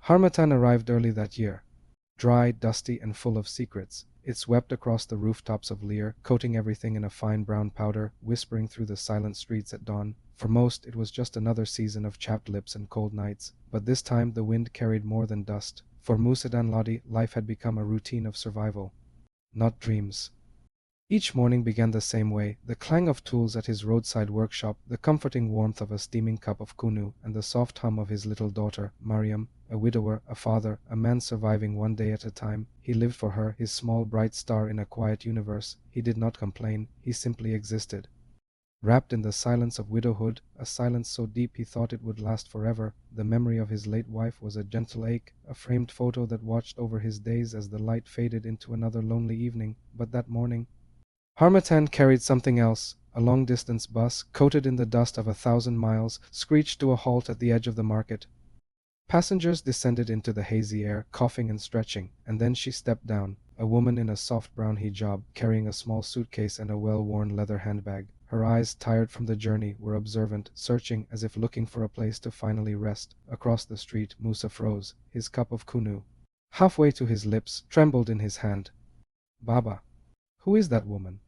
Harmattan arrived early that year. Dry, dusty, and full of secrets. It swept across the rooftops of Lear, coating everything in a fine brown powder, whispering through the silent streets at dawn. For most, it was just another season of chapped lips and cold nights. But this time the wind carried more than dust. For Musa dan Lodi, life had become a routine of survival, not dreams. Each morning began the same way, the clang of tools at his roadside workshop, the comforting warmth of a steaming cup of kunu, and the soft hum of his little daughter, Mariam, a widower, a father, a man surviving one day at a time. He lived for her, his small bright star in a quiet universe. He did not complain, he simply existed. Wrapped in the silence of widowhood, a silence so deep he thought it would last forever, the memory of his late wife was a gentle ache, a framed photo that watched over his days as the light faded into another lonely evening. But that morning, Harmattan carried something else. A long-distance bus, coated in the dust of 1,000 miles, screeched to a halt at the edge of the market. Passengers descended into the hazy air, coughing and stretching, and then she stepped down, a woman in a soft brown hijab, carrying a small suitcase and a well-worn leather handbag. Her eyes, tired from the journey, were observant, searching as if looking for a place to finally rest. Across the street, Musa froze. His cup of kunu, halfway to his lips, trembled in his hand. Baba, who is that woman?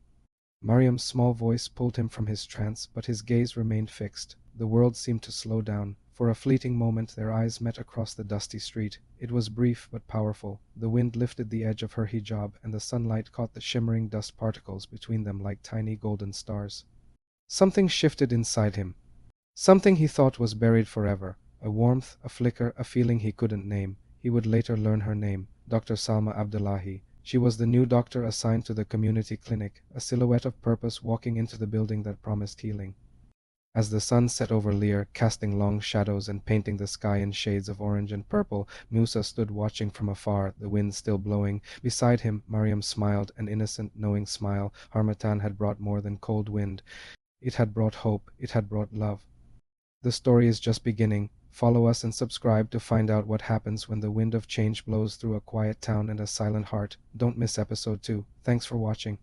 Mariam's small voice pulled him from his trance, but his gaze remained fixed. The world seemed to slow down. For a fleeting moment their eyes met across the dusty street. It was brief but powerful. The wind lifted the edge of her hijab, and the sunlight caught the shimmering dust particles between them like tiny golden stars. Something shifted inside him. Something he thought was buried forever. A warmth, a flicker, a feeling he couldn't name. He would later learn her name, Dr. Salma Abdullahi. She was the new doctor assigned to the community clinic, a silhouette of purpose walking into the building that promised healing. As the sun set over Lear, casting long shadows and painting the sky in shades of orange and purple, Musa stood watching from afar, the wind still blowing. Beside him, Mariam smiled, an innocent, knowing smile. Harmattan had brought more than cold wind. It had brought hope. It had brought love. The story is just beginning. Follow us and subscribe to find out what happens when the wind of change blows through a quiet town and a silent heart. Don't miss episode 2. Thanks for watching.